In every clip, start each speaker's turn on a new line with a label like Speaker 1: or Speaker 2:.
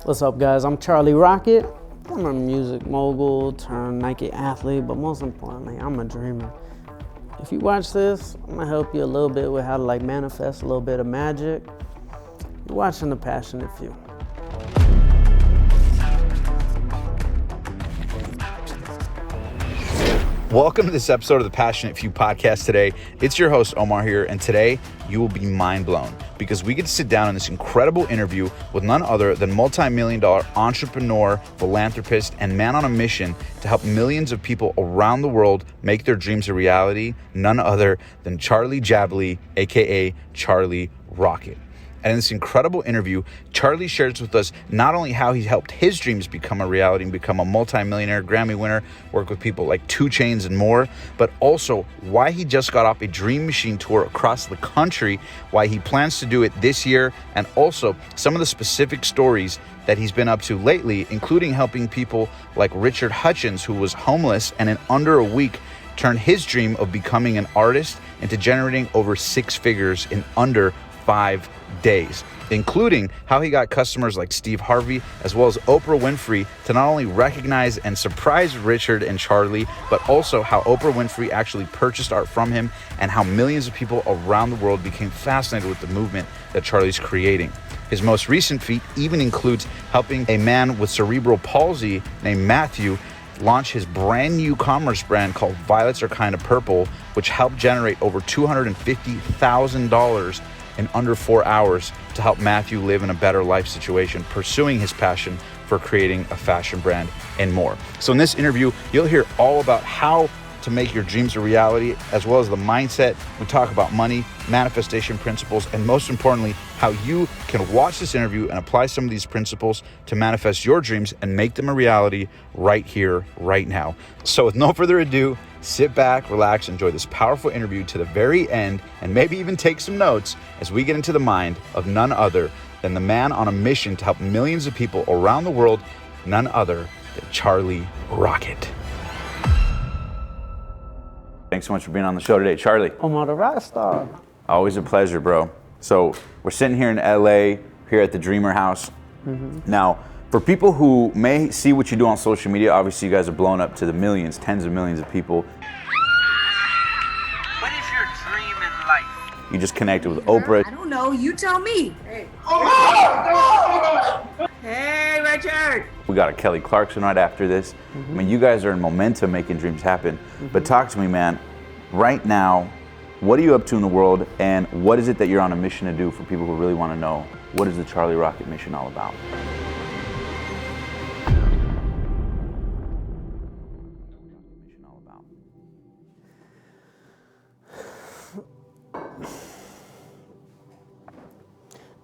Speaker 1: What's up, guys? I'm Charlie Rocket. I'm a music mogul turned Nike athlete, but most importantly, I'm a dreamer. If you watch this, I'm gonna help you a little bit with how to manifest a little bit of magic. You're watching The Passionate Few.
Speaker 2: Welcome to this episode of the Passionate Few podcast today. It's your host, Omar here, and today you will be mind blown because we get to sit down in this incredible interview with none other than multi-million-dollar entrepreneur, philanthropist, and man on a mission to help millions of people around the world make their dreams a reality, none other than Charlie Jabaley AKA Charlie Rocket. And in this incredible interview, Charlie shares with us not only how he helped his dreams become a reality and become a multi-millionaire, Grammy winner, work with people like 2 Chainz and more, but also why he just got off a Dream Machine tour across the country, why he plans to do it this year, and also some of the specific stories that he's been up to lately, including helping people like Richard Hutchins, who was homeless and in under a week turned his dream of becoming an artist into generating over 6 figures in under 5 days, including how he got customers like Steve Harvey as well as Oprah Winfrey to not only recognize and surprise Richard and Charlie, but also how Oprah Winfrey actually purchased art from him and how millions of people around the world became fascinated with the movement that Charlie's creating. His most recent feat even includes helping a man with cerebral palsy named Matthew launch his brand new commerce brand called Violets Are Kinda Purple, which helped generate over $250,000 in under 4 hours to help Matthew live in a better life situation, pursuing his passion for creating a fashion brand and more. So in this interview, you'll hear all about how to make your dreams a reality, as well as the mindset. We talk about money, manifestation principles, and most importantly, how you can watch this interview and apply some of these principles to manifest your dreams and make them a reality right here, right now. So with no further ado, sit back, relax, enjoy this powerful interview to the very end, and maybe even take some notes as we get into the mind of none other than the man on a mission to help millions of people around the world, none other than Charlie Rocket. Thanks so much for being on the show today, Charlie.
Speaker 1: Omar the rock star.
Speaker 2: Always a pleasure, bro. So we're sitting here in LA, here at the Dreamr house. Now, for people who may see what you do on social media, obviously you guys are blown up to the millions, tens of millions of people.
Speaker 3: What is your dream in life?
Speaker 2: You just connected with Oprah.
Speaker 4: I don't know. You tell me. Hey. Hey, Richard.
Speaker 2: We got a Kelly Clarkson right after this. I mean, you guys are in momentum making dreams happen. But talk to me, man. Right now, what are you up to in the world, and what is it that you're on a mission to do for people who really want to know? What is the Charlie Rocket mission all about?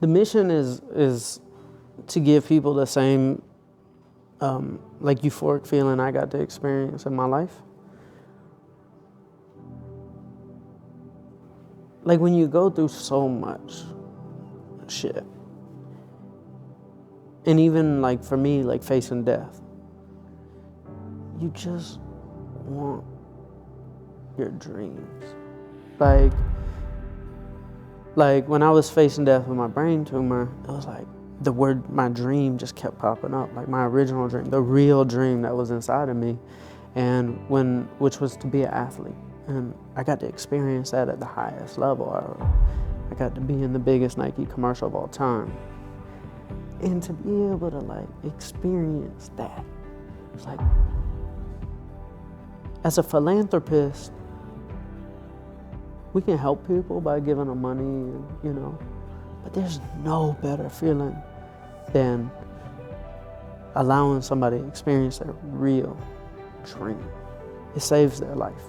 Speaker 1: The mission is to give people the same euphoric feeling I got to experience in my life. Like when you go through so much shit, and even for me, facing death, you just want your dreams. Like when I was facing death with my brain tumor, it was the word, my dream just kept popping up, my original dream, the real dream that was inside of me, which was to be an athlete. And I got to experience that at the highest level. I got to be in the biggest Nike commercial of all time. And to be able to experience that, it's as a philanthropist, we can help people by giving them money, but there's no better feeling than allowing somebody to experience their real dream. It saves their life.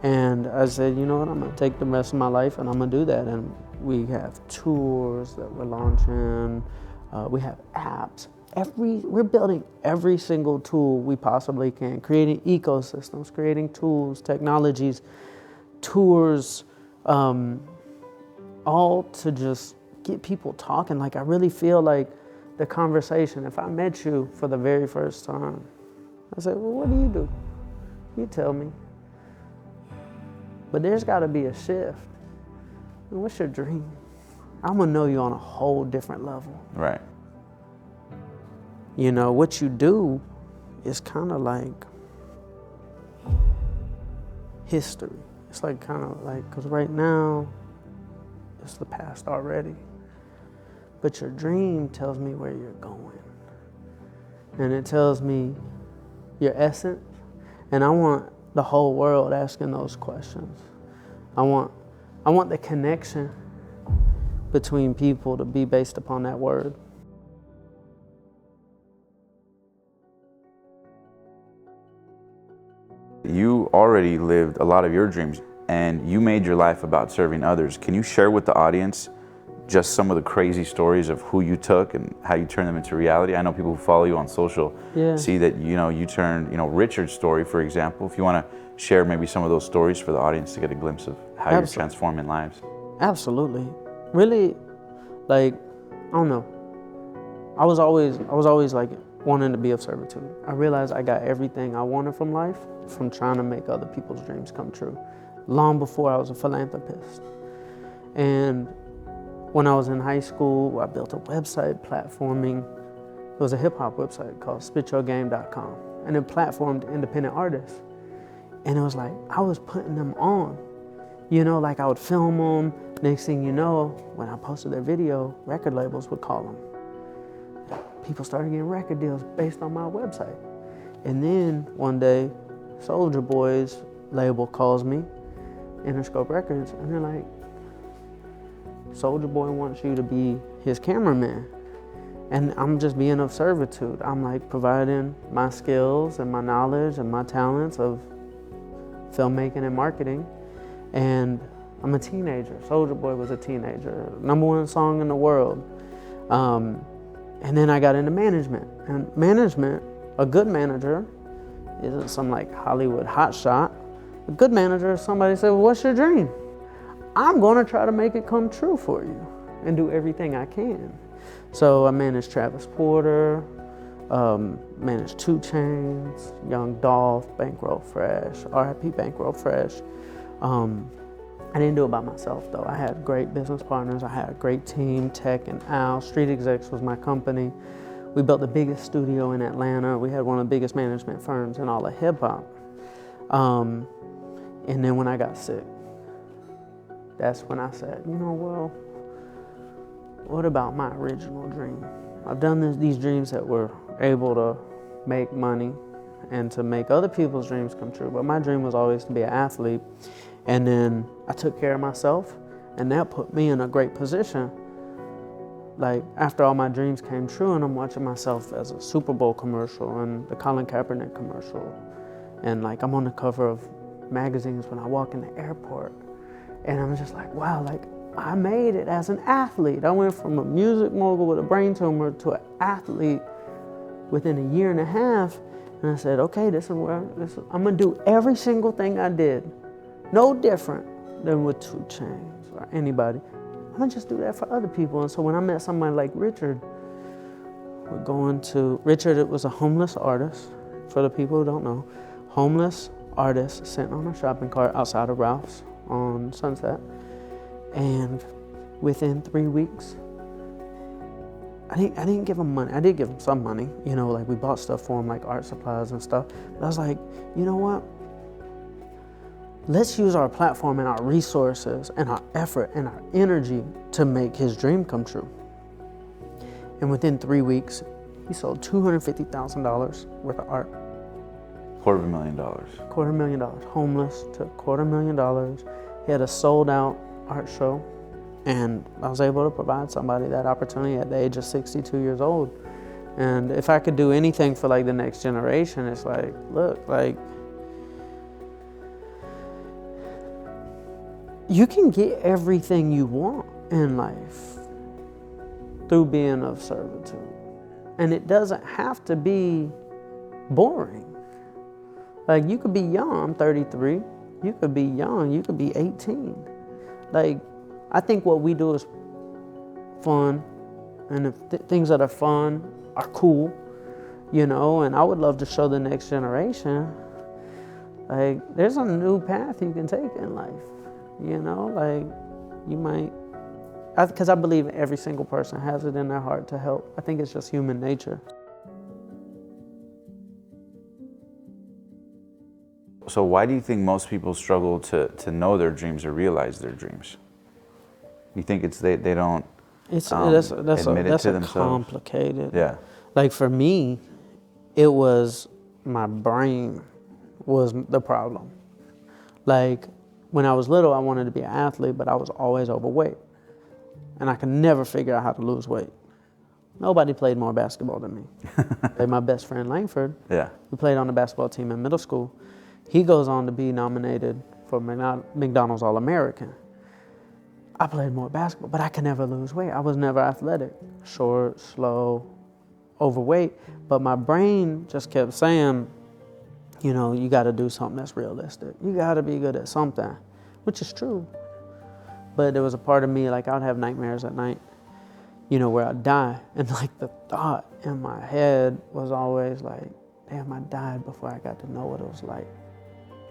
Speaker 1: And I said, you know what, I'm gonna take the rest of my life and I'm gonna do that. And we have tours that we're launching, we have apps. We're building every single tool we possibly can, creating ecosystems, creating tools, technologies, tours, all to just get people talking. I really feel the conversation, if I met you for the very first time, I say, well, what do? You tell me. But there's gotta be a shift. What's your dream? I'm gonna know you on a whole different level.
Speaker 2: Right.
Speaker 1: You know, what you do is kind of like history. It's like kind of like, because right now, it's the past already. But your dream tells me where you're going. And it tells me your essence. And I want the whole world asking those questions. I want the connection between people to be based upon that word.
Speaker 2: You already lived a lot of your dreams and you made your life about serving others. Can you share with the audience just some of the crazy stories of who you took and how you turned them into reality? I know people who follow you on social see that, you turned, Richard's story, for example. If you want to share maybe some of those stories for the audience to get a glimpse of how you're transforming lives.
Speaker 1: Absolutely. Really, like, I don't know. I was always like wanting to be of servitude. I realized I got everything I wanted from life from trying to make other people's dreams come true, long before I was a philanthropist. And when I was in high school, I built a website platforming. It was a hip hop website called spityourgame.com, and it platformed independent artists. And it was like, I was putting them on, like I would film them. Next thing you know, when I posted their video, record labels would call them. People started getting record deals based on my website. And then one day, Soulja Boy's label calls me, Interscope Records, and they're like, Soulja Boy wants you to be his cameraman. And I'm just being of servitude. I'm like providing my skills and my knowledge and my talents of filmmaking and marketing. And I'm a teenager. Soulja Boy was a teenager. #1 song in the world. And then I got into management. And management, a good manager, isn't some like Hollywood hotshot. A good manager is somebody said, well, what's your dream? I'm gonna try to make it come true for you and do everything I can. So I managed Travis Porter, managed 2 Chainz, Young Dolph, Bankroll Fresh, R.I.P. Bankroll Fresh. I didn't do it by myself though. I had great business partners. I had a great team, Tech and Al. Street Execs was my company. We built the biggest studio in Atlanta. We had one of the biggest management firms in all of hip hop. And then when I got sick, that's when I said, well, what about my original dream? I've done these dreams that were able to make money and to make other people's dreams come true. But my dream was always to be an athlete. And then I took care of myself, and that put me in a great position. Like, after all my dreams came true, and I'm watching myself as a Super Bowl commercial and the Colin Kaepernick commercial. And like, I'm on the cover of magazines when I walk in the airport. And I'm just like, wow, like, I made it as an athlete. I went from a music mogul with a brain tumor to an athlete within a year and a half. And I said, okay, I'm gonna do every single thing I did. No different than with 2 Chainz or anybody. I'm gonna just do that for other people. And so when I met somebody like Richard, Richard was a homeless artist, for the people who don't know. Homeless artist sitting on a shopping cart outside of Ralph's on Sunset. And within 3 weeks, I didn't give him money. I did give him some money, like we bought stuff for him, like art supplies and stuff. But I was like, you know what? Let's use our platform and our resources and our effort and our energy to make his dream come true. And within 3 weeks, he sold $250,000 worth of art.
Speaker 2: $250,000.
Speaker 1: $250,000. Homeless to $250,000. He had a sold out art show. And I was able to provide somebody that opportunity at the age of 62 years old. And if I could do anything for like the next generation, it's like, look, like, you can get everything you want in life through being of servitude. And it doesn't have to be boring. Like, you could be young, I'm 33. You could be young, you could be 18. Like, I think what we do is fun, and if things that are fun are cool, and I would love to show the next generation, like, there's a new path you can take in life, like, you might, because I believe every single person has it in their heart to help. I think it's just human nature.
Speaker 2: So why do you think most people struggle to know their dreams or realize their dreams? You think it's they don't admit it to themselves?
Speaker 1: Complicated.
Speaker 2: Yeah.
Speaker 1: Like for me, it was my brain was the problem. Like when I was little, I wanted to be an athlete, but I was always overweight. And I could never figure out how to lose weight. Nobody played more basketball than me. Like my best friend Langford, who played on the basketball team in middle school, he goes on to be nominated for McDonald's All-American. I played more basketball, but I could never lose weight. I was never athletic. Short, slow, overweight. But my brain just kept saying, you know, you got to do something that's realistic. You got to be good at something, which is true. But there was a part of me, like I'd have nightmares at night, you know, where I'd die. And like the thought in my head was always like, damn, I died before I got to know what it was like.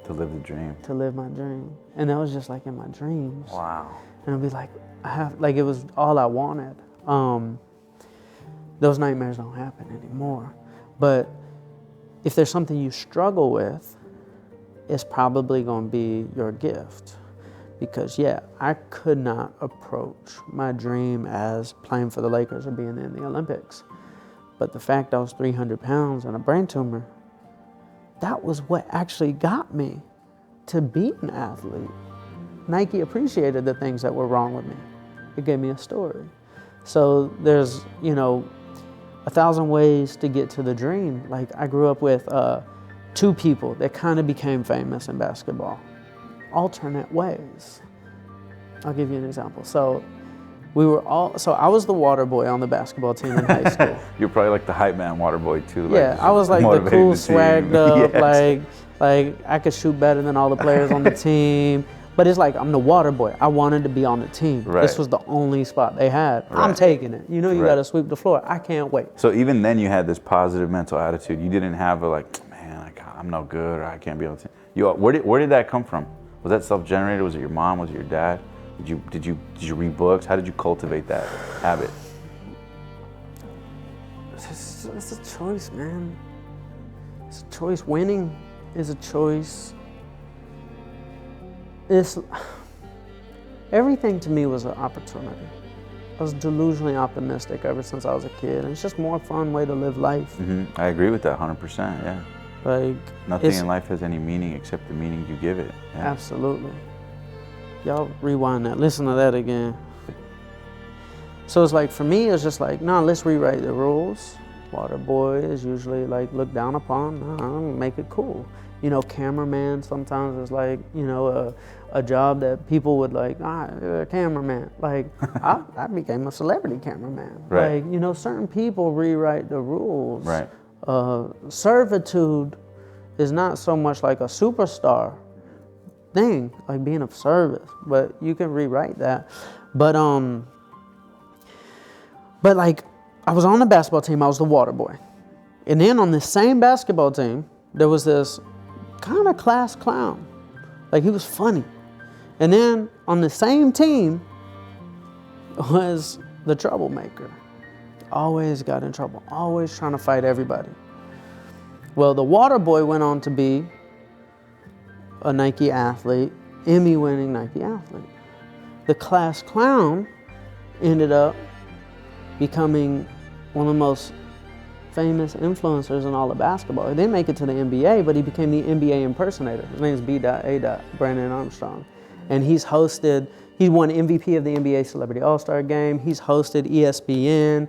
Speaker 2: To live the dream.
Speaker 1: To live my dream. And that was just like in my dreams.
Speaker 2: Wow.
Speaker 1: And I'd be like, it was all I wanted. Those nightmares don't happen anymore. But if there's something you struggle with, it's probably going to be your gift. Because yeah, I could not approach my dream as playing for the Lakers or being in the Olympics. But the fact I was 300 pounds and a brain tumor, that was what actually got me to be an athlete. Nike appreciated the things that were wrong with me. It gave me a story. So there's, you know, 1,000 ways to get to the dream. Like I grew up with two people that kind of became famous in basketball. Alternate ways. I'll give you an example. So I was the water boy on the basketball team in high school.
Speaker 2: You're probably like the hype man water boy too.
Speaker 1: Yeah, I was like the cool, swagged up, yes. like I could shoot better than all the players on the team. But it's like I'm the water boy. I wanted to be on the team.
Speaker 2: Right. This
Speaker 1: was the only spot they had. Right. I'm taking it. You know, you got to sweep the floor. I can't wait.
Speaker 2: So even then, you had this positive mental attitude. You didn't have a like, man, I'm no good, or I can't be on the team. Where did that come from? Was that self-generated? Was it your mom? Was it your dad? Did you read books? How did you cultivate that habit?
Speaker 1: It's a choice, man. It's a choice. Winning is a choice. Everything to me was an opportunity. I was delusionally optimistic ever since I was a kid. And it's just more fun way to live life.
Speaker 2: Mm-hmm. I agree with that 100%, yeah.
Speaker 1: Like
Speaker 2: nothing in life has any meaning except the meaning you give it. Yeah.
Speaker 1: Absolutely. Y'all rewind that, listen to that again. So it's like, for me, it's just like, no, let's rewrite the rules. Water boy is usually like looked down upon. No, make it cool. You know, cameraman sometimes is like, you know, a job that people would like, cameraman. Like, I became a celebrity cameraman.
Speaker 2: Right.
Speaker 1: Like, you know, certain people rewrite the rules.
Speaker 2: Right.
Speaker 1: Servitude is not so much like a superstar thing, like being of service, but you can rewrite that. But like, I was on the basketball team, I was the water boy. And then on the same basketball team, there was this kind of class clown. Like, he was funny. And then on the same team was the troublemaker. Always got in trouble, always trying to fight everybody. Well, the water boy went on to be a Nike athlete, Emmy-winning Nike athlete. The class clown ended up becoming one of the most famous influencers in all of basketball. He didn't make it to the NBA, but he became the NBA impersonator. His name is B.A. Brandon Armstrong. And he won MVP of the NBA Celebrity All-Star Game. He's hosted ESPN.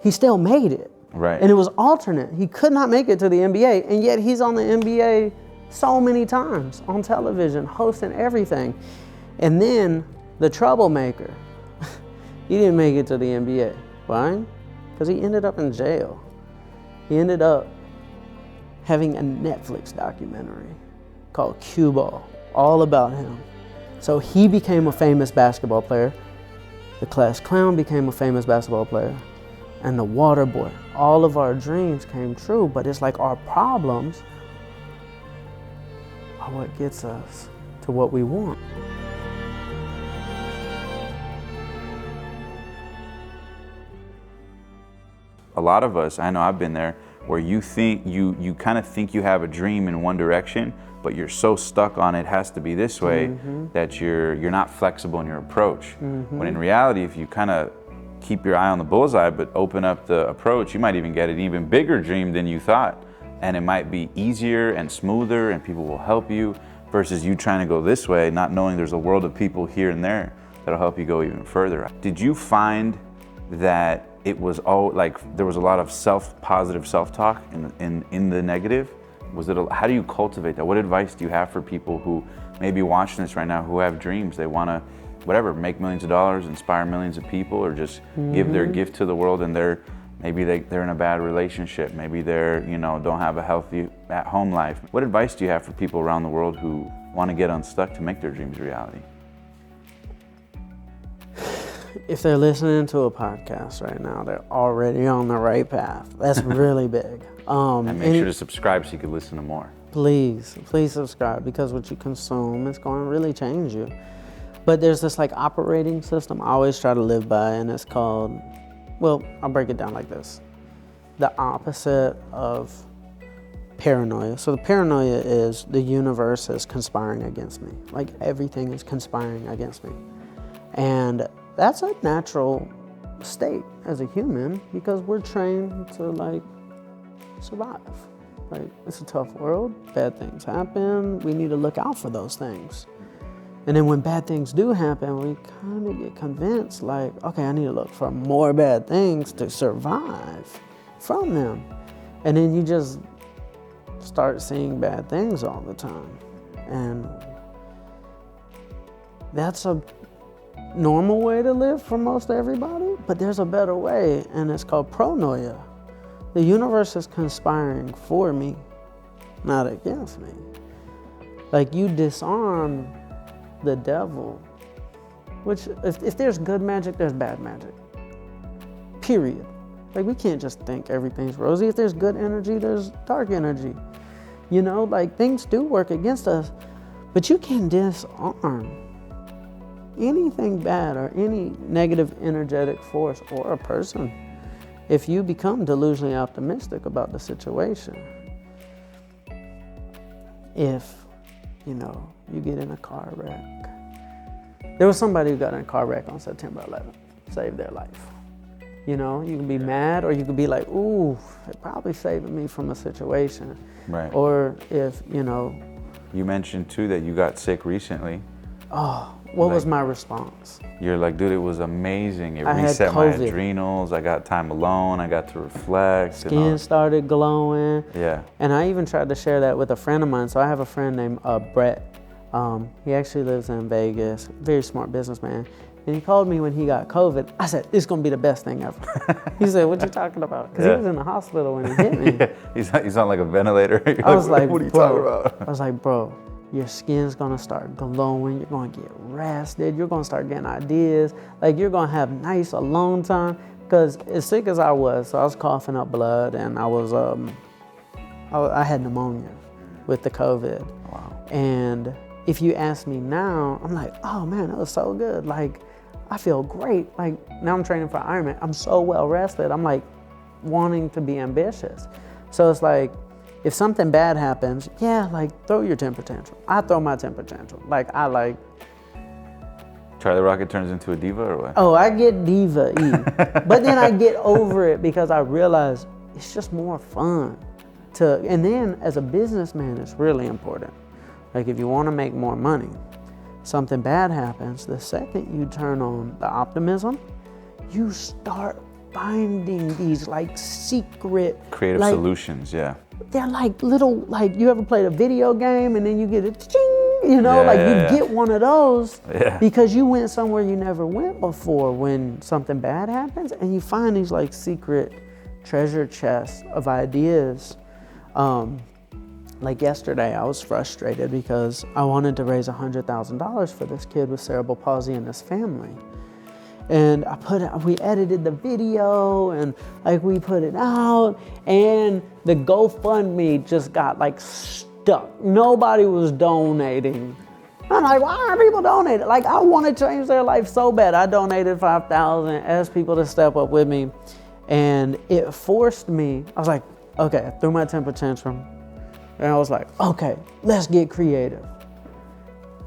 Speaker 1: He still made it.
Speaker 2: Right.
Speaker 1: And it was alternate. He could not make it to the NBA, and yet he's on the NBA so many times on television, hosting everything. And then the troublemaker, he didn't make it to the NBA. Why? Because he ended up in jail. He ended up having a Netflix documentary called Cue Ball, all about him. So he became a famous basketball player. The class clown became a famous basketball player. And the water boy, all of our dreams came true, but it's like our problems are what gets us to what we want.
Speaker 2: A lot of us, I know I've been there, where you think you kind of think you have a dream in one direction, but you're so stuck on it has to be this way that you're not flexible in your approach. When in reality, if you kind of keep your eye on the bullseye but open up the approach, you might even get an even bigger dream than you thought, and it might be easier and smoother, and people will help you, versus you trying to go this way, not knowing there's a world of people here and there that'll help you go even further. Did you find that it was all like there was a lot of positive self-talk in the negative? How do you cultivate that? What advice do you have for people who may be watching this right now, who have dreams, they want to make millions of dollars, inspire millions of people, or just give their gift to the world, and maybe they're in a bad relationship, maybe they're don't have a healthy at-home life? What advice do you have for people around the world who want to get unstuck to make their dreams a reality?
Speaker 1: If they're listening to a podcast right now, they're already on the right path. That's really big.
Speaker 2: And make sure to subscribe so you can listen to more.
Speaker 1: Please subscribe, because what you consume is going to really change you. But there's this like operating system I always try to live by, and it's called, well, I'll break it down like this. The opposite of paranoia. So the paranoia is the universe is conspiring against me. Like everything is conspiring against me. And that's a natural state as a human, because we're trained to like survive. Like, it's a tough world, bad things happen, we need to look out for those things. And then when bad things do happen, we kind of get convinced like, okay, I need to look for more bad things to survive from them. And then you just start seeing bad things all the time. And that's a normal way to live for most everybody, but there's a better way, and it's called pronoia. The universe is conspiring for me, not against me. Like, you disarm the devil, which if there's good magic, there's bad magic, period. Like, we can't just think everything's rosy. If there's good energy, there's dark energy. Like, things do work against us, but you can disarm anything bad or any negative energetic force or a person if you become delusionally optimistic about the situation. If you get in a car wreck. There was somebody who got in a car wreck on September 11th, saved their life. You can be mad, or you could be like, ooh, it probably saved me from a situation.
Speaker 2: Right.
Speaker 1: Or if,
Speaker 2: You mentioned too that you got sick recently.
Speaker 1: Oh, what was my response?
Speaker 2: You're like, dude, it was amazing. It
Speaker 1: I
Speaker 2: reset my
Speaker 1: had COVID.
Speaker 2: Adrenals. I got time alone. I got to reflect.
Speaker 1: Skin started glowing.
Speaker 2: Yeah.
Speaker 1: And I even tried to share that with a friend of mine. So I have a friend named Brett. He actually lives in Vegas, very smart businessman. And he called me when he got COVID. I said, it's gonna be the best thing ever. He said, what you talking about? Because he was in the hospital when it hit me.
Speaker 2: Yeah. He's on like a ventilator.
Speaker 1: I was like,
Speaker 2: what are you
Speaker 1: bro,
Speaker 2: talking about?
Speaker 1: I was like, bro, your skin's gonna start glowing. You're gonna get rested. You're gonna start getting ideas. Like, you're gonna have nice alone time. Because as sick as I was, so I was coughing up blood, and I had pneumonia with the COVID.
Speaker 2: Wow.
Speaker 1: And if you ask me now, I'm like, oh man, that was so good. Like, I feel great. Like, now I'm training for Ironman. I'm so well rested. I'm like wanting to be ambitious. So it's like, if something bad happens, yeah, like, throw your temper tantrum. I throw my temper tantrum. Like,
Speaker 2: Charlie Rocket turns into a diva or what?
Speaker 1: Oh, I get diva-y. But then I get over it because I realize it's just more fun and then as a businessman, it's really important. Like, if you want to make more money, something bad happens, the second you turn on the optimism, you start finding these like secret
Speaker 2: creative solutions. Yeah.
Speaker 1: They're like little, like, you ever played a video game and then you get a ching, you get one of those because you went somewhere you never went before when something bad happens, and you find these like secret treasure chests of ideas. Like yesterday, I was frustrated because I wanted to raise $100,000 for this kid with cerebral palsy and his family. And we edited the video, and like, we put it out, and the GoFundMe just got like stuck. Nobody was donating. I'm like, why aren't people donating? Like, I want to change their life so bad. I donated $5,000, asked people to step up with me, and it forced me. I was like, okay, I threw my temper tantrum. And I was like, okay, let's get creative.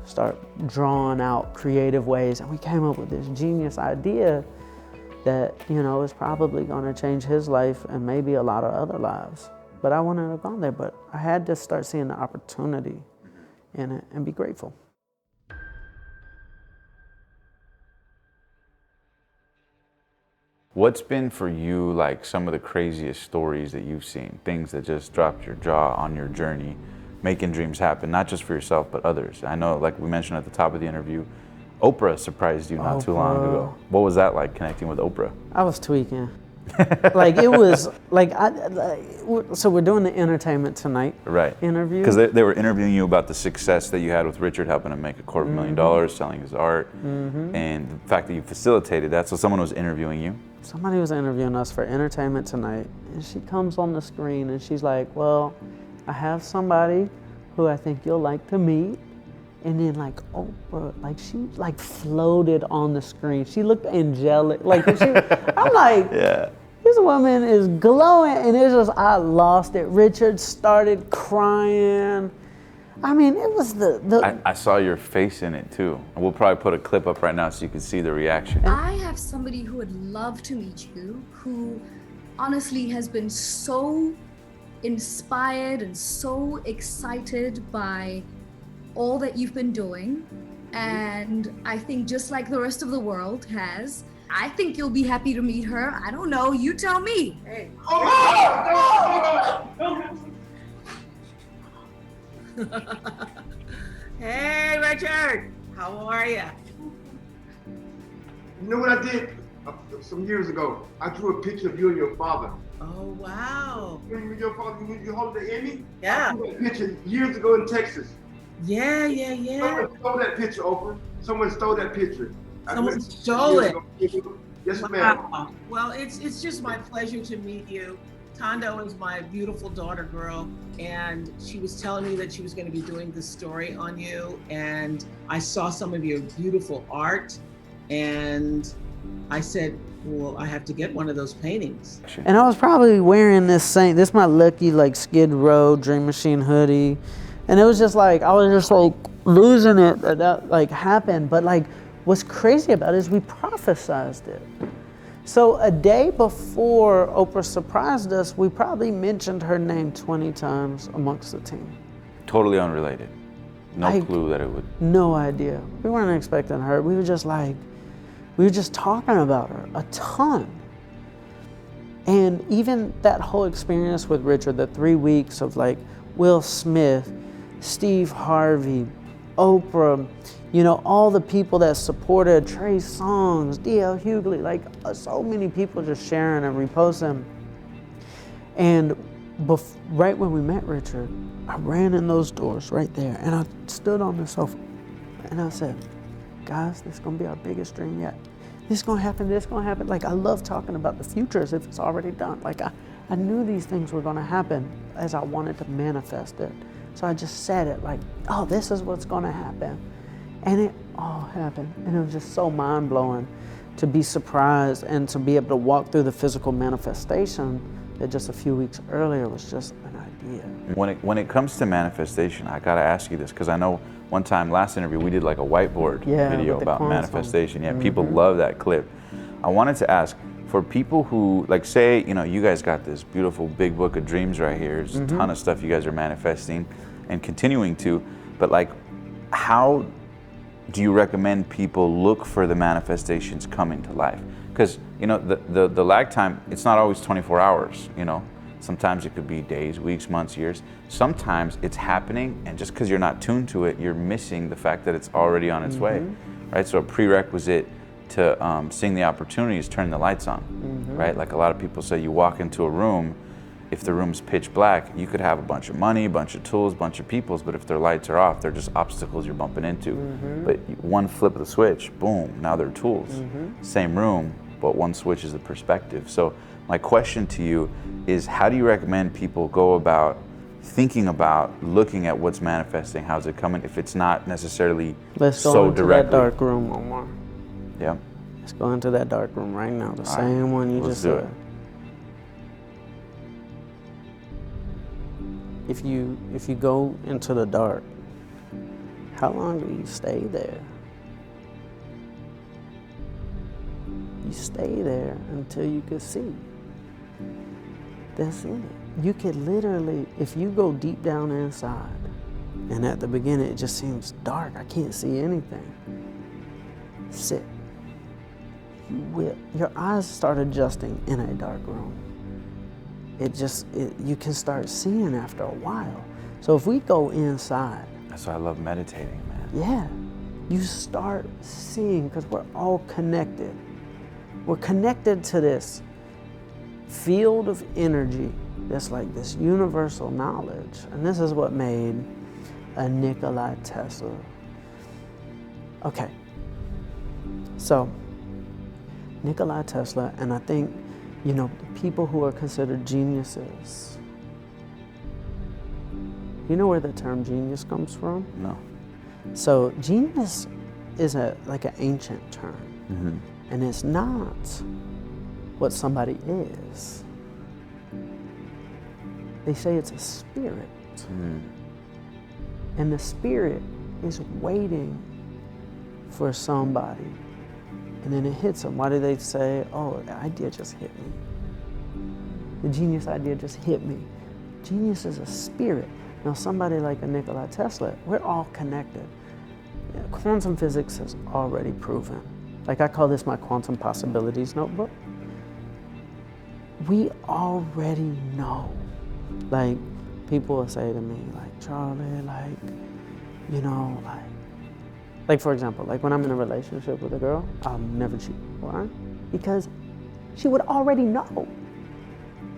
Speaker 1: Start drawing out creative ways. And we came up with this genius idea that, you know, is probably going to change his life and maybe a lot of other lives. But I wouldn't have gone there, but I had to start seeing the opportunity in it and be grateful.
Speaker 2: What's been for you like some of the craziest stories that you've seen, things that just dropped your jaw on your journey, making dreams happen, not just for yourself, but others? I know, like we mentioned at the top of the interview, Oprah surprised you not too long ago. What was that like, connecting with Oprah?
Speaker 1: I was tweaking. Like it was like, so we're doing the Entertainment Tonight interview.
Speaker 2: Because they were interviewing you about the success that you had with Richard, helping him make $250,000 selling his art, and the fact that you facilitated that. So someone was interviewing you.
Speaker 1: Somebody was interviewing us for Entertainment Tonight, and she comes on the screen and she's like, well, I have somebody who I think you'll like to meet. And then like Oprah, like she like floated on the screen. She looked angelic. Like I'm like, yeah. This woman is glowing, and it's just, I lost it. Richard started crying. I mean, it was
Speaker 2: I saw your face in it too. And we'll probably put a clip up right now so you can see the reaction.
Speaker 5: I have somebody who would love to meet you, who honestly has been so inspired and so excited by all that you've been doing. And I think just like the rest of the world has, I think you'll be happy to meet her. I don't know, you tell me. Hey.
Speaker 4: Hey, Richard. How are you?
Speaker 6: You know what I did some years ago? I drew a picture of you and your father.
Speaker 4: Oh, wow.
Speaker 6: Remember your father, you hold the Emmy?
Speaker 4: Yeah.
Speaker 6: I drew that picture years ago in Texas.
Speaker 4: Yeah.
Speaker 6: Someone stole that picture, Oprah. Someone stole that picture.
Speaker 4: Someone stole it.
Speaker 6: Yes, ma'am.
Speaker 4: Wow. Well, it's just my pleasure to meet you. Tondo is my beautiful daughter girl, and she was telling me that she was going to be doing this story on you, and I saw some of your beautiful art, and I said, well, I have to get one of those paintings.
Speaker 1: And I was probably wearing this is my lucky like Skid Row Dream Machine hoodie. And it was just like, I was just like losing it that like happened. But like, what's crazy about it is we prophesized it. So a day before Oprah surprised us, we probably mentioned her name 20 times amongst the team.
Speaker 2: Totally unrelated. No clue that it would.
Speaker 1: No idea. We weren't expecting her. We were just talking about her a ton. And even that whole experience with Richard, the 3 weeks of like Will Smith, Steve Harvey, Oprah, you know, all the people that supported Trey Songz, D.L. Hughley, like so many people just sharing and reposting. And right when we met Richard, I ran in those doors right there and I stood on the sofa and I said, guys, this is gonna be our biggest dream yet. This is gonna happen, this is gonna happen. Like I love talking about the future as if it's already done. Like I knew these things were gonna happen as I wanted to manifest it. So I just said it like, oh, this is what's gonna happen. And it all happened. And it was just so mind blowing to be surprised and to be able to walk through the physical manifestation that just a few weeks earlier was just an idea.
Speaker 2: When it comes to manifestation, I gotta ask you this, because I know one time last interview we did like a whiteboard video about manifestation. Yeah, people love that clip. I wanted to ask, for people who, like say, you know, you guys got this beautiful big book of dreams right here. There's a ton of stuff you guys are manifesting and continuing to, but like, how do you recommend people look for the manifestations coming to life? Because, you know, the lag time, it's not always 24 hours, you know. Sometimes it could be days, weeks, months, years. Sometimes it's happening, and just because you're not tuned to it, you're missing the fact that it's already on its way, right? So a prerequisite to seeing the opportunities, turn the lights on, right? Like a lot of people say, you walk into a room, if the room's pitch black, you could have a bunch of money, a bunch of tools, a bunch of peoples, but if their lights are off, they're just obstacles you're bumping into. But one flip of the switch, boom, now they're tools. Same room, but one switch is the perspective. So my question to you is, how do you recommend people go about thinking about looking at what's manifesting? How's it coming if it's not necessarily
Speaker 1: Let's go
Speaker 2: so
Speaker 1: into
Speaker 2: directly?
Speaker 1: that dark room, Omar.
Speaker 2: Yeah.
Speaker 1: Let's go into that dark room right now. The same one you
Speaker 2: Let's
Speaker 1: just
Speaker 2: do
Speaker 1: said.
Speaker 2: it.
Speaker 1: if you go into the dark, how long do you stay there? You stay there until you can see. That's it. You could literally, if you go deep down inside, and at the beginning it just seems dark, I can't see anything, sit. You will. Your eyes start adjusting in a dark room. You can start seeing after a while. So if we go inside.
Speaker 2: That's why I love meditating, man.
Speaker 1: Yeah, you start seeing, because we're all connected. We're connected to this field of energy that's like this universal knowledge. And this is what made a Nikola Tesla. Okay, so Nikola Tesla, and I think, the people who are considered geniuses. You know where the term genius comes from?
Speaker 2: No.
Speaker 1: So genius is like an ancient term.
Speaker 2: Mm-hmm.
Speaker 1: And it's not what somebody is. They say it's a spirit.
Speaker 2: Mm.
Speaker 1: And the spirit is waiting for somebody. And then it hits them. Why do they say, oh, the idea just hit me? The genius idea just hit me. Genius is a spirit. Now, somebody like a Nikola Tesla, we're all connected. Quantum physics has already proven. Like, I call this my quantum possibilities notebook. We already know. Like, people will say to me, like, Charlie, like, for example, like when I'm in a relationship with a girl, I'll never cheat. Why? Because she would already know.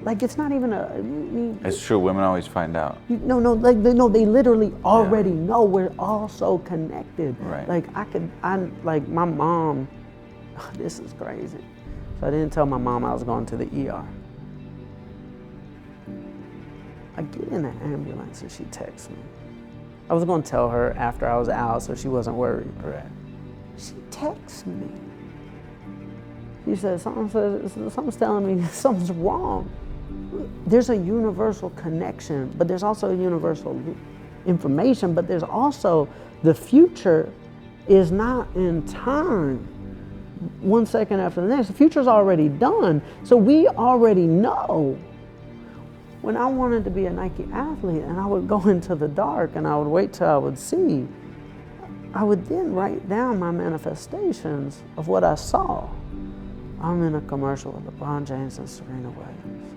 Speaker 1: Like, it's not even
Speaker 2: It's true, women always find out.
Speaker 1: They literally already know. We're all so connected.
Speaker 2: Right.
Speaker 1: Like my mom, this is crazy. So I didn't tell my mom I was going to the ER. I get in the ambulance and she texts me. I was going to tell her after I was out so she wasn't worried.
Speaker 2: Right.
Speaker 1: She texts me. She says, something's telling me something's wrong. There's a universal connection, but there's also universal information, but there's also the future is not in time. 1 second after the next. The future's already done. So we already know. When I wanted to be a Nike athlete and I would go into the dark and I would wait till I would see, I would then write down my manifestations of what I saw. I'm in a commercial with LeBron James and Serena Williams.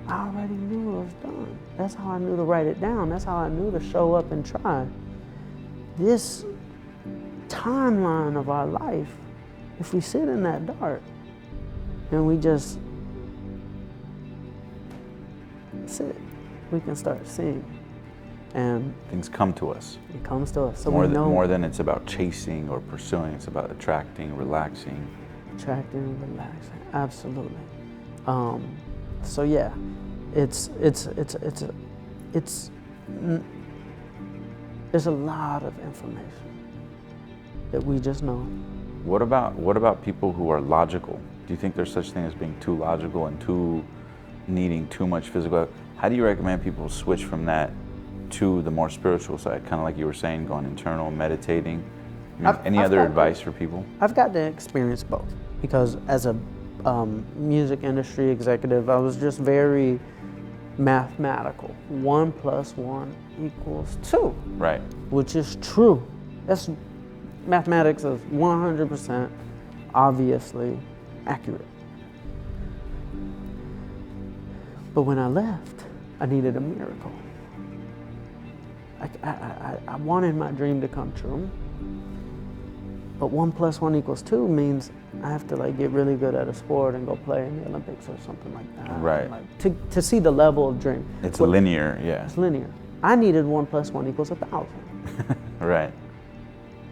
Speaker 1: I already knew it was done. That's how I knew to write it down. That's how I knew to show up and try. This timeline of our life, if we sit in that dark and we just sit, we can start seeing. And
Speaker 2: things come to us.
Speaker 1: It comes to us. So
Speaker 2: more than it's about chasing or pursuing, it's about attracting, relaxing.
Speaker 1: Attracting, relaxing, absolutely. So yeah, there's a lot of information that we just know.
Speaker 2: What about people who are logical? Do you think there's such thing as being too logical and needing too much physical? How do you recommend people switch from that to the more spiritual side? Kind of like you were saying, going internal, meditating. Any other advice for people? I've
Speaker 1: got to experience both, because as a music industry executive, I was just very mathematical. 1 + 1 = 2.
Speaker 2: Right.
Speaker 1: Which is true. That's mathematics is 100% obviously accurate. But when I left, I needed a miracle. I wanted my dream to come true. But 1 + 1 = 2 means I have to get really good at a sport and go play in the Olympics or something like that.
Speaker 2: Right.
Speaker 1: To see the level of dream.
Speaker 2: It's linear, yeah.
Speaker 1: It's linear. I needed 1 + 1 = 1,000.
Speaker 2: Right.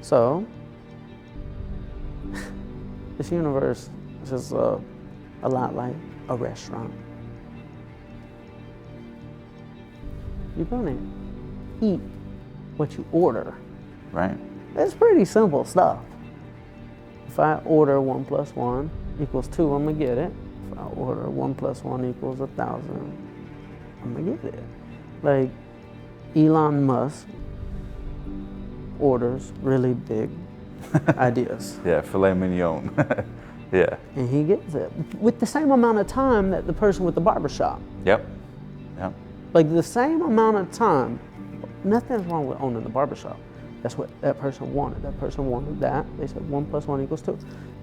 Speaker 1: So, this universe is just a lot like a restaurant. You're gonna eat what you order.
Speaker 2: Right.
Speaker 1: It's pretty simple stuff. If I order 1 + 1 = 2, I'm gonna get it. If I order 1 + 1 = 1,000, I'm gonna get it. Like Elon Musk orders really big ideas.
Speaker 2: Yeah, filet mignon. Yeah.
Speaker 1: And he gets it with the same amount of time that the person with the barbershop.
Speaker 2: Yep. Yep.
Speaker 1: Like the same amount of time. Nothing's wrong with owning the barbershop. That's what that person wanted. That person wanted that. They said 1 + 1 = 2.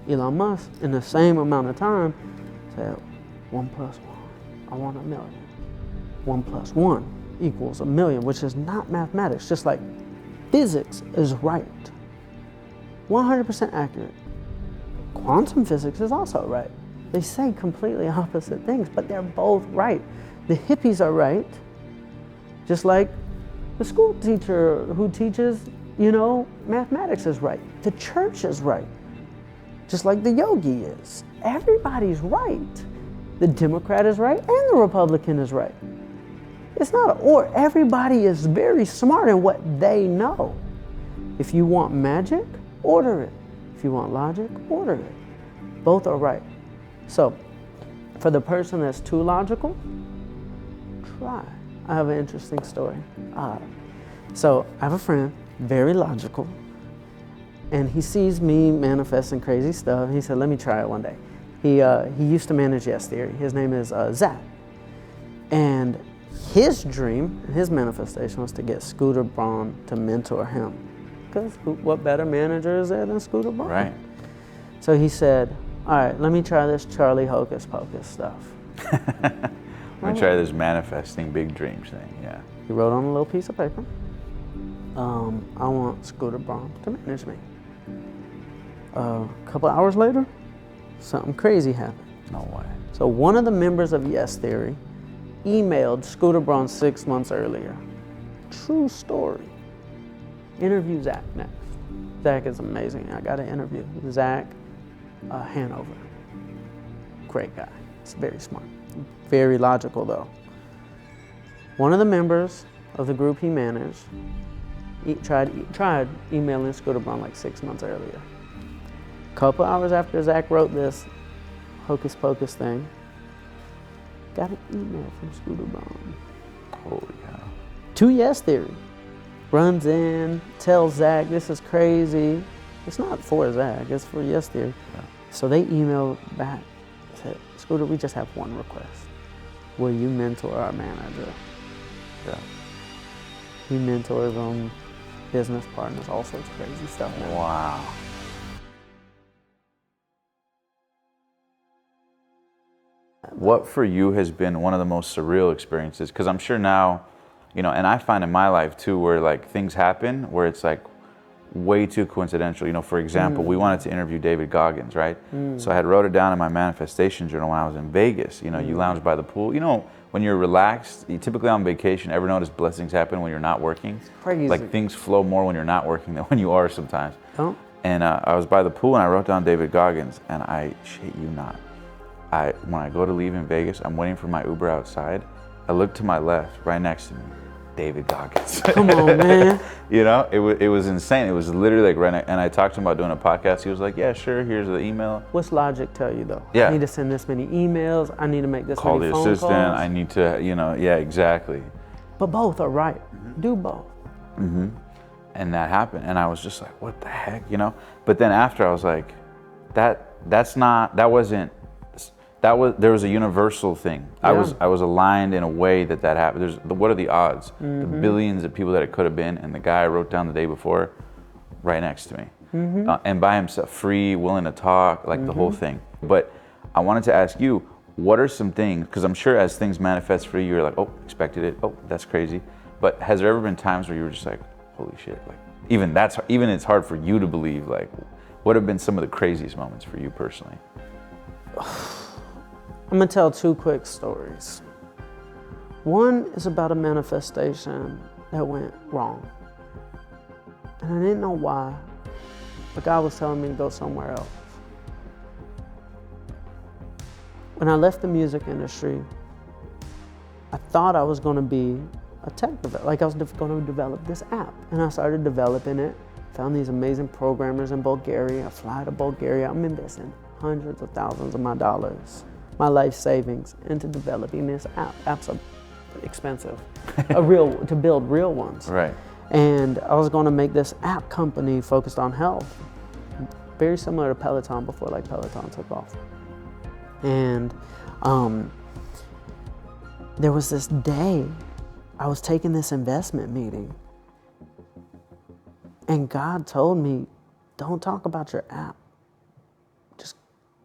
Speaker 1: Elon Musk, in the same amount of time, said 1 + 1. I want $1 million. 1 + 1 = $1 million, which is not mathematics. Just like physics is right, 100% accurate. Quantum physics is also right. They say completely opposite things, but they're both right. The hippies are right, just like the school teacher who teaches, mathematics is right. The church is right, just like the yogi is. Everybody's right. The Democrat is right and the Republican is right. It's not or. Everybody is very smart in what they know. If you want magic, order it. If you want logic, order it. Both are right. So, for the person that's too logical, try. I have an interesting story. So, I have a friend, very logical, and he sees me manifesting crazy stuff. He said, let me try it one day. He used to manage Yes Theory. His name is Zach. And his dream, his manifestation was to get Scooter Braun to mentor him. Because what better manager is there than Scooter Braun?
Speaker 2: Right.
Speaker 1: So he said, all right, let me try this Charlie Hocus Pocus stuff.
Speaker 2: Let me try this manifesting big dreams thing, yeah.
Speaker 1: He wrote on a little piece of paper, I want Scooter Braun to manage me. A couple hours later, something crazy happened.
Speaker 2: No way.
Speaker 1: So one of the members of Yes Theory emailed Scooter Braun 6 months earlier. True story. Interview Zach next. Zach is amazing. I got to interview Zach Hanover. Great guy. He's very smart. Very logical though. One of the members of the group he managed tried emailing Scooter Braun like 6 months earlier. A couple hours after Zach wrote this Hocus Pocus thing, got an email from Scooter Braun.
Speaker 2: Holy cow.
Speaker 1: To Yes Theory. Runs in, tells Zach this is crazy. It's not for Zach, it's for Yes Theory.
Speaker 2: Yeah.
Speaker 1: So they emailed back, said, Scooter, we just have one request. Will you mentor our manager?
Speaker 2: Yeah.
Speaker 1: He mentors them, business partners, all sorts of crazy stuff now.
Speaker 2: Wow. What for you has been one of the most surreal experiences? Because I'm sure now, and I find in my life too, where like things happen where it's like way too coincidental. For example, we wanted to interview David Goggins, right? So I had wrote it down in my manifestation journal when I was in Vegas. You lounge by the pool. When you're relaxed, you typically on vacation, ever notice blessings happen when you're not working?
Speaker 1: It's crazy.
Speaker 2: Like things flow more when you're not working than when you are sometimes.
Speaker 1: Oh.
Speaker 2: And I was by the pool and I wrote down David Goggins, and I shit you not. When I go to leave in Vegas, I'm waiting for my Uber outside. I look to my left, right next to me, David Goggins.
Speaker 1: Come on, man.
Speaker 2: It was insane. It was literally like right next, and I talked to him about doing a podcast. He was like, yeah, sure, here's the email.
Speaker 1: What's logic tell you though?
Speaker 2: Yeah.
Speaker 1: I need to send this many emails. I need to make this
Speaker 2: Call
Speaker 1: many
Speaker 2: the
Speaker 1: phone
Speaker 2: assistant.
Speaker 1: calls.
Speaker 2: I need to, yeah, exactly.
Speaker 1: But both are right. Do both.
Speaker 2: Mm-hmm. And that happened, and I was just like, what the heck, But then after I was like, there was a universal thing.
Speaker 1: Yeah.
Speaker 2: I was aligned in a way that happened. What are the odds? The billions of people that it could have been, and the guy I wrote down the day before, right next to me, and by himself, free, willing to talk, like the whole thing. But I wanted to ask you, what are some things? Because I'm sure as things manifest for you, you're like, oh, expected it. Oh, that's crazy. But has there ever been times where you were just like, holy shit, like even it's hard for you to believe. Like, what have been some of the craziest moments for you personally?
Speaker 1: I'm gonna tell 2 quick stories. One is about a manifestation that went wrong. And I didn't know why, but God was telling me to go somewhere else. When I left the music industry, I thought I was gonna be a tech developer, like I was gonna develop this app. And I started developing it, found these amazing programmers in Bulgaria. I fly to Bulgaria, I'm investing hundreds of thousands of my dollars, my life savings into developing this app. App's expensive, to build real ones.
Speaker 2: Right.
Speaker 1: And I was going to make this app company focused on health, very similar to Peloton before like Peloton took off. And there was this day I was taking this investment meeting, and God told me, don't talk about your app. Just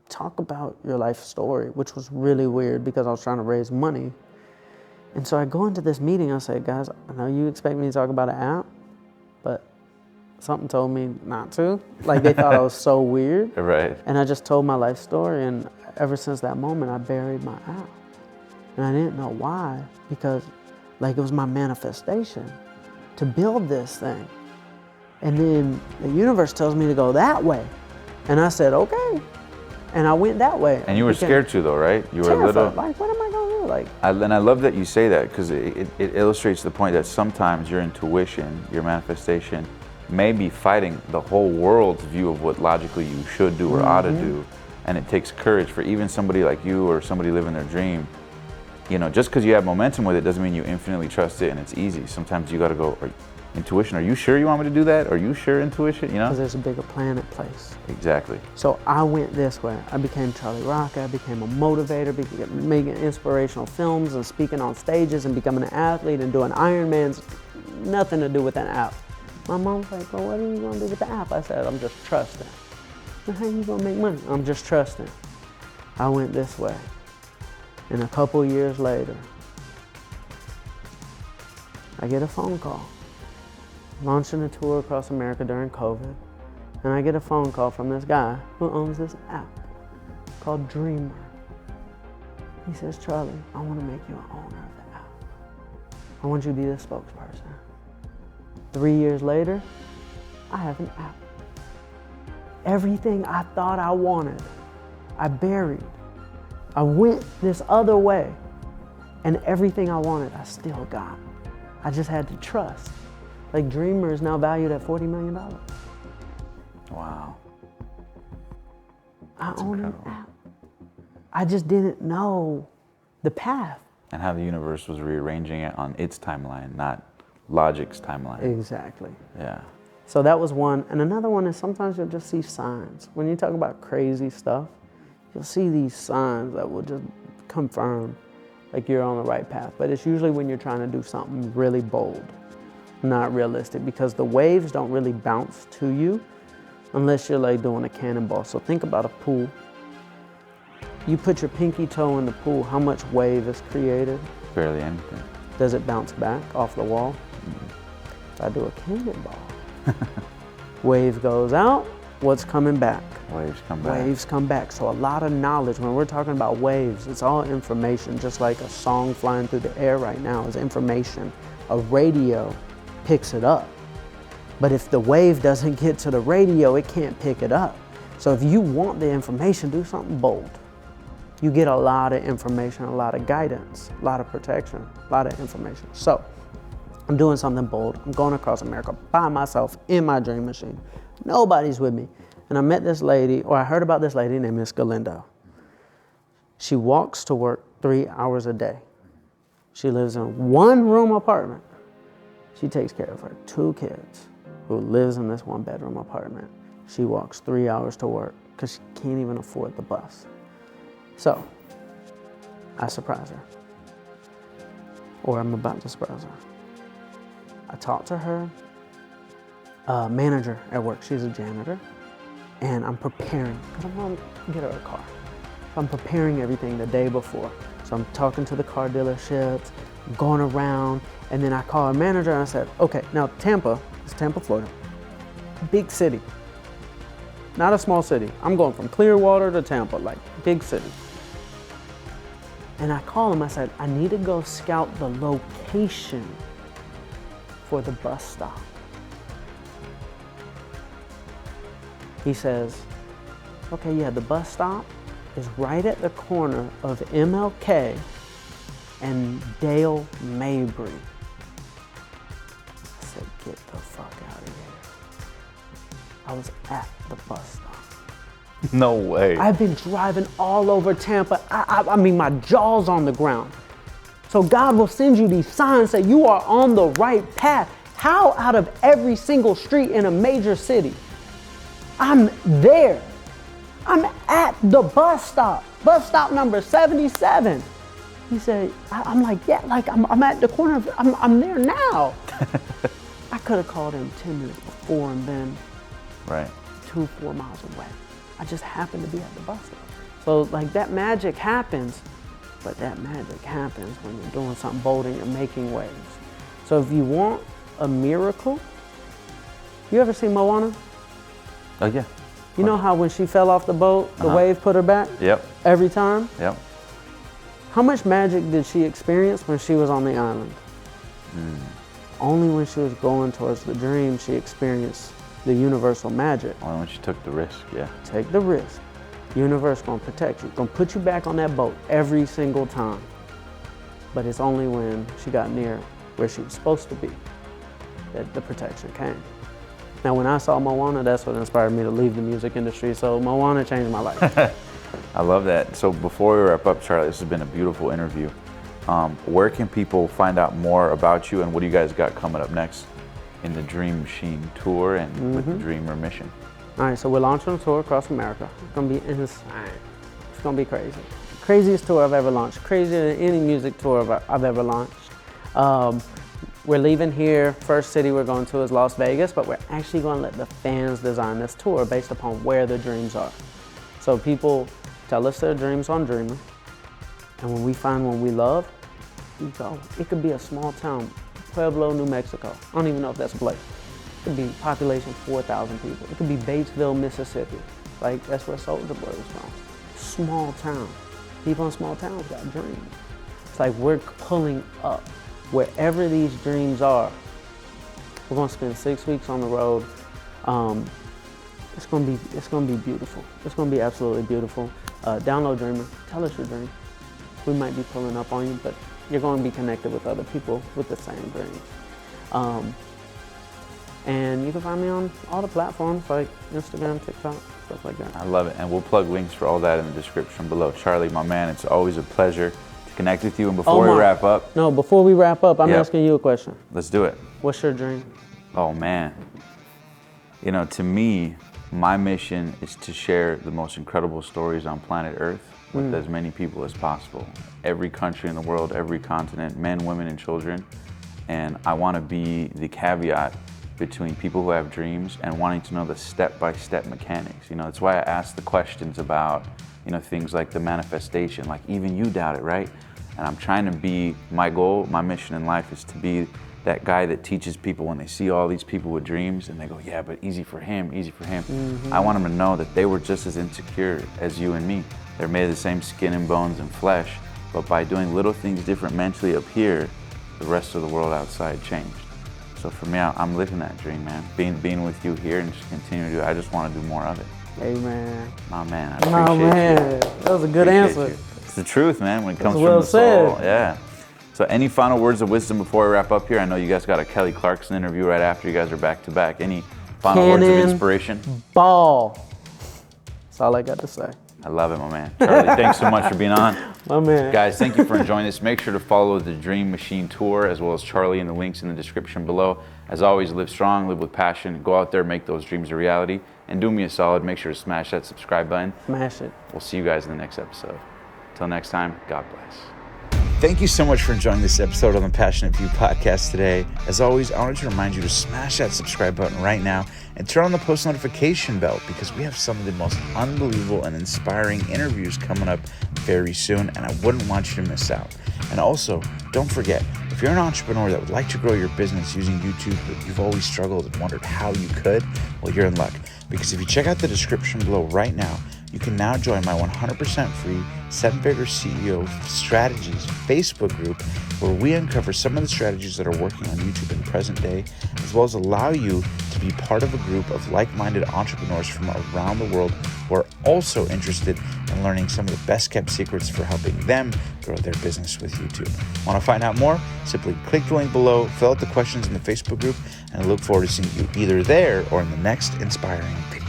Speaker 1: talk about your life story, which was really weird because I was trying to raise money. And so I go into this meeting, I say, guys, I know you expect me to talk about an app, but something told me not to. Like they thought I was so weird.
Speaker 2: Right.
Speaker 1: And I just told my life story, and ever since that moment, I buried my app. And I didn't know why, because like it was my manifestation to build this thing. And then the universe tells me to go that way. And I said, okay. And I went that way.
Speaker 2: And you were scared too though, right? You were
Speaker 1: terrified.
Speaker 2: little.
Speaker 1: Like, what am I gonna do? Like,
Speaker 2: And I love that you say that, because it illustrates the point that sometimes your intuition, your manifestation, may be fighting the whole world's view of what logically you should do or ought to do. And it takes courage for even somebody like you or somebody living their dream. You know, just because you have momentum with it doesn't mean you infinitely trust it and it's easy. Sometimes you got to go, intuition, are you sure you want me to do that? Are you sure, intuition? You know?
Speaker 1: because there's a bigger plan at place.
Speaker 2: Exactly.
Speaker 1: So I went this way. I became Charlie Rocker. I became a motivator, making inspirational films and speaking on stages and becoming an athlete and doing Ironmans. Nothing to do with an app. My mom's like, well, what are you going to do with the app? I said, I'm just trusting. Well, how are you going to make money? I'm just trusting. I went this way. And a couple years later, I get a phone call. Launching a tour across America during COVID. And I get a phone call from this guy who owns this app called Dreamr. He says, Charlie, I want to make you an owner of the app. I want you to be the spokesperson. 3 years later, I have an app. Everything I thought I wanted, I buried. I went this other way, and everything I wanted, I still got. I just had to trust. Like Dreamr is now valued at $40 million.
Speaker 2: Wow.
Speaker 1: I own an app. I just didn't know the path.
Speaker 2: And how the universe was rearranging it on its timeline, not logic's timeline.
Speaker 1: Exactly.
Speaker 2: Yeah.
Speaker 1: So that was one. And another one is sometimes you'll just see signs. When you talk about crazy stuff, you'll see these signs that will just confirm like you're on the right path. But it's usually when you're trying to do something really bold, not realistic, because the waves don't really bounce to you unless you're like doing a cannonball. So think about a pool. You put your pinky toe in the pool, how much wave is created?
Speaker 2: Barely anything.
Speaker 1: Does it bounce back off the wall? If I do a cannonball, wave goes out, what's coming back?
Speaker 2: Waves come back.
Speaker 1: Waves come back. So a lot of knowledge, when we're talking about waves, it's all information, just like a song flying through the air right now is information. A radio picks it up. But if the wave doesn't get to the radio, it can't pick it up. So if you want the information, do something bold. You get a lot of information, a lot of guidance, a lot of protection, a lot of information. So I'm doing something bold. I'm going across America by myself in my dream machine. Nobody's with me. And I met this lady, or I heard about this lady named Miss Galindo. She walks to work 3 hours a day. She lives in a one-room apartment. She takes care of her 2 kids who lives in this 1-bedroom apartment. She walks 3 hours to work because she can't even afford the bus. So I surprise her, or I'm about to surprise her. I talk to her manager at work. She's a janitor. And I'm preparing, because I'm going to get her a car. So I'm preparing everything the day before. So I'm talking to the car dealerships, going around, and then I call our manager and I said, okay, now Tampa, it's Tampa, Florida, big city, not a small city. I'm going from Clearwater to Tampa, like big city. And I call him, I said, I need to go scout the location for the bus stop. He says, okay, yeah, the bus stop is right at the corner of MLK and Dale Mabry. I said, get the fuck out of here. I was at the bus stop.
Speaker 2: No way.
Speaker 1: I've been driving all over Tampa. I mean, my jaw's on the ground. So God will send you these signs that you are on the right path. How out of every single street in a major city? I'm there. I'm at the bus stop number 77. He said, I'm like, yeah, like I'm at the corner of, I'm there now. I could have called him 10 minutes before and been 2-4 miles away. I just happened to be at the bus stop. So like that magic happens, but that magic happens when you're doing something bold and you're making waves. So if you want a miracle, you ever seen Moana?
Speaker 2: Oh yeah.
Speaker 1: You know how when she fell off the boat, the wave put her back?
Speaker 2: Yep.
Speaker 1: Every time?
Speaker 2: Yep.
Speaker 1: How much magic did she experience when she was on the island? Only when she was going towards the dream she experienced the universal magic.
Speaker 2: Only when she took the risk, yeah.
Speaker 1: Take the risk. Universe gonna protect you. Gonna put you back on that boat every single time. But it's only when she got near where she was supposed to be that the protection came. Now when I saw Moana, that's what inspired me to leave the music industry. So Moana changed my life.
Speaker 2: I love that. So before we wrap up, Charlie, this has been a beautiful interview. Where can people find out more about you and what do you guys got coming up next in the Dream Machine tour and with the Dreamr mission?
Speaker 1: All right, so we're launching a tour across America. It's gonna be insane. It's gonna be crazy. Craziest tour I've ever launched. Crazier than any music tour I've ever launched. We're leaving here. First city we're going to is Las Vegas, but we're actually gonna let the fans design this tour based upon where their dreams are. So people tell us their dreams on Dreamr, and when we find one we love, we go. It could be a small town, Pueblo, New Mexico. I don't even know if that's a place. It could be population 4,000 people. It could be Batesville, Mississippi. Like, that's where Soulja Boy was from. Small town. People in small towns got dreams. It's like we're pulling up wherever these dreams are. We're gonna spend 6 weeks on the road. It's gonna be beautiful. It's gonna be absolutely beautiful. Download Dreamr, tell us your dream. We might be pulling up on you, but you're gonna be connected with other people with the same dreams. And you can find me on all the platforms like Instagram, TikTok, stuff like that.
Speaker 2: I love it. And we'll plug links for all that in the description below. Charlie, my man, it's always a pleasure to connect with you. And before
Speaker 1: Omar,
Speaker 2: we wrap up.
Speaker 1: No, before we wrap up, I'm asking you a question.
Speaker 2: Let's do it.
Speaker 1: What's your dream?
Speaker 2: Oh man. You know, to me, my mission is to share the most incredible stories on planet Earth with as many people as possible. Every country in the world, every continent, men, women, and children. And I want to be the caveat between people who have dreams and wanting to know the step-by-step mechanics. You know, that's why I ask the questions about, you know, things like the manifestation, like even you doubt it, right? And I'm trying to be, my goal, my mission in life is to be that guy that teaches people when they see all these people with dreams and they go, yeah, but easy for him, easy for him. I want them to know that they were just as insecure as you and me. They're made of the same skin and bones and flesh, but by doing little things different mentally up here, the rest of the world outside changed. So for me, I'm living that dream, man. Being with you here and just continue to do it, I just want to do more of it.
Speaker 1: Hey, man.
Speaker 2: My man, I appreciate you.
Speaker 1: That was a good answer.
Speaker 2: You. It's the truth, man, when it comes
Speaker 1: well
Speaker 2: from the soul.
Speaker 1: said.
Speaker 2: Yeah. So any final words of wisdom before we wrap up here? I know you guys got a Kelly Clarkson interview right after. You guys are back to back. Any final words of inspiration?
Speaker 1: Ball. That's all I got to say.
Speaker 2: I love it, my man. Charlie, thanks so much for being on.
Speaker 1: My man.
Speaker 2: Guys, thank you for enjoying this. Make sure to follow the Dream Machine Tour as well as Charlie in the links in the description below. As always, live strong, live with passion, go out there, make those dreams a reality. And do me a solid, make sure to smash that subscribe button.
Speaker 1: Smash it.
Speaker 2: We'll see you guys in the next episode. Till next time, God bless. Thank you so much for enjoying this episode on the Passionate Few podcast today. As always, I wanted to remind you to smash that subscribe button right now and turn on the post notification bell because we have some of the most unbelievable and inspiring interviews coming up very soon, and I wouldn't want you to miss out. And also, don't forget, if you're an entrepreneur that would like to grow your business using YouTube, but you've always struggled and wondered how you could, well, you're in luck. Because if you check out the description below right now, you can now join my 100% free 7-Figure CEO Strategies Facebook group, where we uncover some of the strategies that are working on YouTube in present day, as well as allow you to be part of a group of like-minded entrepreneurs from around the world who are also interested in learning some of the best kept secrets for helping them grow their business with YouTube. Want to find out more? Simply click the link below, fill out the questions in the Facebook group, and I look forward to seeing you either there or in the next inspiring video.